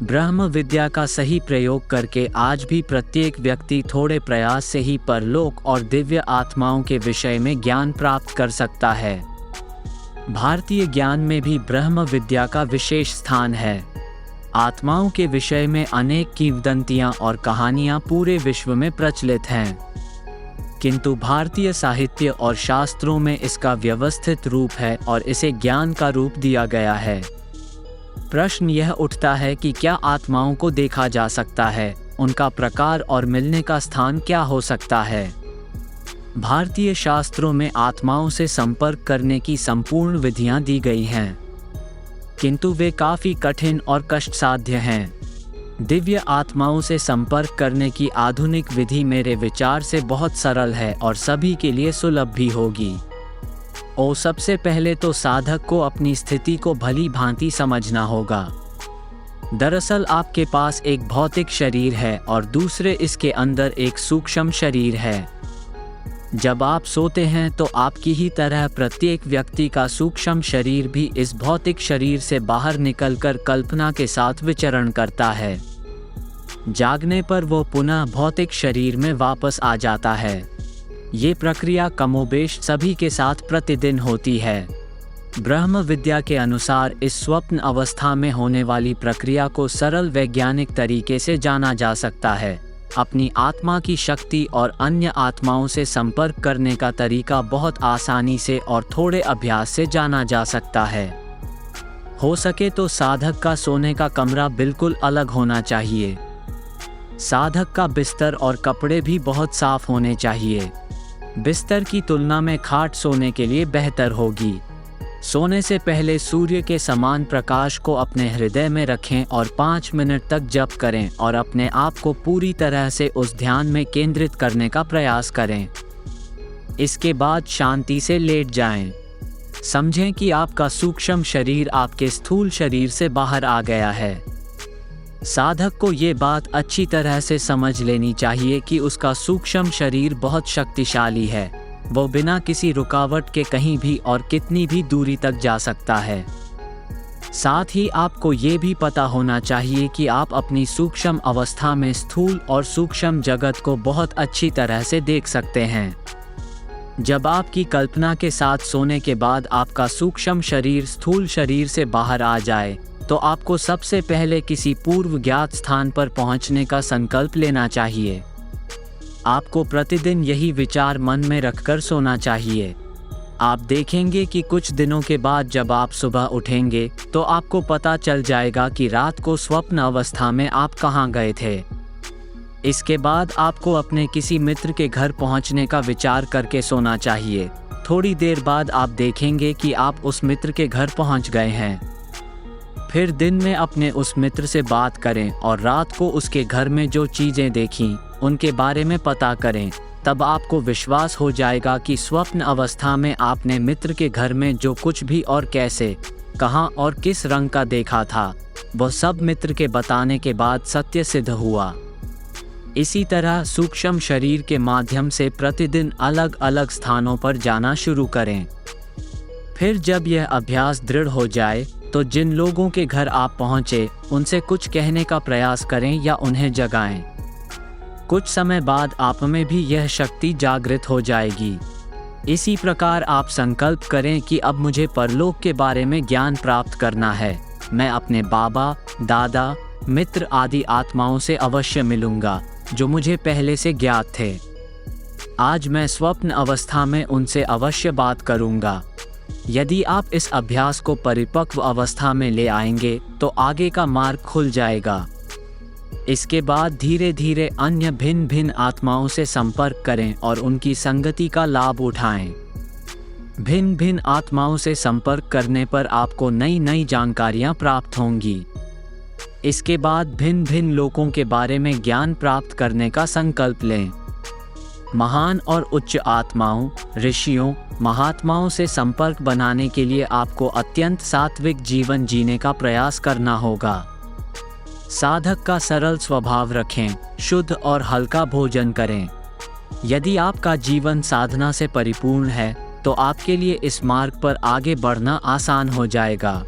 ब्रह्म विद्या का सही प्रयोग करके आज भी प्रत्येक व्यक्ति थोड़े प्रयास से ही परलोक और दिव्य आत्माओं के विषय में ज्ञान प्राप्त कर सकता है। भारतीय ज्ञान में भी ब्रह्म विद्या का विशेष स्थान है। आत्माओं के विषय में अनेक किंवदंतियां और कहानियां पूरे विश्व में प्रचलित हैं, किंतु भारतीय साहित्य और शास्त्रों में इसका व्यवस्थित रूप है और इसे ज्ञान का रूप दिया गया है। प्रश्न यह उठता है कि क्या आत्माओं को देखा जा सकता है, उनका प्रकार और मिलने का स्थान क्या हो सकता है। भारतीय शास्त्रों में आत्माओं से संपर्क करने की संपूर्ण विधियां दी गई हैं, किंतु वे काफ़ी कठिन और कष्टसाध्य हैं। दिव्य आत्माओं से संपर्क करने की आधुनिक विधि मेरे विचार से बहुत सरल है और सभी के लिए सुलभ भी होगी। सबसे पहले तो साधक को अपनी स्थिति को भली भांति समझना होगा। दरअसल आपके पास एक भौतिक शरीर है और दूसरे इसके अंदर एक सूक्ष्म शरीर है। जब आप सोते हैं तो आपकी ही तरह प्रत्येक व्यक्ति का सूक्ष्म शरीर भी इस भौतिक शरीर से बाहर निकलकर कल्पना के साथ विचरण करता है। जागने पर वो पुनः भौतिक शरीर में वापस आ जाता है। ये प्रक्रिया कमोबेश सभी के साथ प्रतिदिन होती है। ब्रह्म विद्या के अनुसार इस स्वप्न अवस्था में होने वाली प्रक्रिया को सरल वैज्ञानिक तरीके से जाना जा सकता है। अपनी आत्मा की शक्ति और अन्य आत्माओं से संपर्क करने का तरीका बहुत आसानी से और थोड़े अभ्यास से जाना जा सकता है। हो सके तो साधक का सोने का कमरा बिल्कुल अलग होना चाहिए। साधक का बिस्तर और कपड़े भी बहुत साफ होने चाहिए। बिस्तर की तुलना में खाट सोने के लिए बेहतर होगी। सोने से पहले सूर्य के समान प्रकाश को अपने हृदय में रखें और 5 मिनट तक जप करें और अपने आप को पूरी तरह से उस ध्यान में केंद्रित करने का प्रयास करें। इसके बाद शांति से लेट जाएं। समझें कि आपका सूक्ष्म शरीर आपके स्थूल शरीर से बाहर आ गया है। साधक को ये बात अच्छी तरह से समझ लेनी चाहिए कि उसका सूक्ष्म शरीर बहुत शक्तिशाली है। वो बिना किसी रुकावट के कहीं भी और कितनी भी दूरी तक जा सकता है। साथ ही आपको ये भी पता होना चाहिए कि आप अपनी सूक्ष्म अवस्था में स्थूल और सूक्ष्म जगत को बहुत अच्छी तरह से देख सकते हैं। जब आपकी कल्पना के साथ सोने के बाद आपका सूक्ष्म शरीर स्थूल शरीर से बाहर आ जाए तो आपको सबसे पहले किसी पूर्व ज्ञात स्थान पर पहुंचने का संकल्प लेना चाहिए। आपको प्रतिदिन यही विचार मन में रखकर सोना चाहिए। आप देखेंगे कि कुछ दिनों के बाद जब आप सुबह उठेंगे तो आपको पता चल जाएगा कि रात को स्वप्न अवस्था में आप कहाँ गए थे। इसके बाद आपको अपने किसी मित्र के घर पहुंचने का विचार करके सोना चाहिए। थोड़ी देर बाद आप देखेंगे कि आप उस मित्र के घर पहुंच गए हैं। फिर दिन में अपने उस मित्र से बात करें और रात को उसके घर में जो चीज़ें देखीं उनके बारे में पता करें। तब आपको विश्वास हो जाएगा कि स्वप्न अवस्था में आपने मित्र के घर में जो कुछ भी और कैसे, कहाँ और किस रंग का देखा था वह सब मित्र के बताने के बाद सत्य सिद्ध हुआ। इसी तरह सूक्ष्म शरीर के माध्यम से प्रतिदिन अलग अलग स्थानों पर जाना शुरू करें। फिर जब यह अभ्यास दृढ़ हो जाए तो जिन लोगों के घर आप पहुँचे उनसे कुछ कहने का प्रयास करें या उन्हें जगाएं। कुछ समय बाद आप में भी यह शक्ति जागृत हो जाएगी। इसी प्रकार आप संकल्प करें कि अब मुझे परलोक के बारे में ज्ञान प्राप्त करना है। मैं अपने बाबा, दादा, मित्र आदि आत्माओं से अवश्य मिलूंगा जो मुझे पहले से ज्ञात थे। आज मैं स्वप्न अवस्था में उनसे अवश्य बात करूंगा। यदि आप इस अभ्यास को परिपक्व अवस्था में ले आएंगे तो आगे का मार्ग खुल जाएगा। इसके बाद धीरे धीरे अन्य भिन्न भिन्न आत्माओं से संपर्क करें और उनकी संगति का लाभ उठाएं। भिन्न भिन्न आत्माओं से संपर्क करने पर आपको नई नई जानकारियां प्राप्त होंगी। इसके बाद भिन्न भिन्न लोकों के बारे में ज्ञान प्राप्त करने का संकल्प लें। महान और उच्च आत्माओं, ऋषियों, महात्माओं से संपर्क बनाने के लिए आपको अत्यंत सात्विक जीवन जीने का प्रयास करना होगा। साधक का सरल स्वभाव रखें, शुद्ध और हल्का भोजन करें। यदि आपका जीवन साधना से परिपूर्ण है तो आपके लिए इस मार्ग पर आगे बढ़ना आसान हो जाएगा।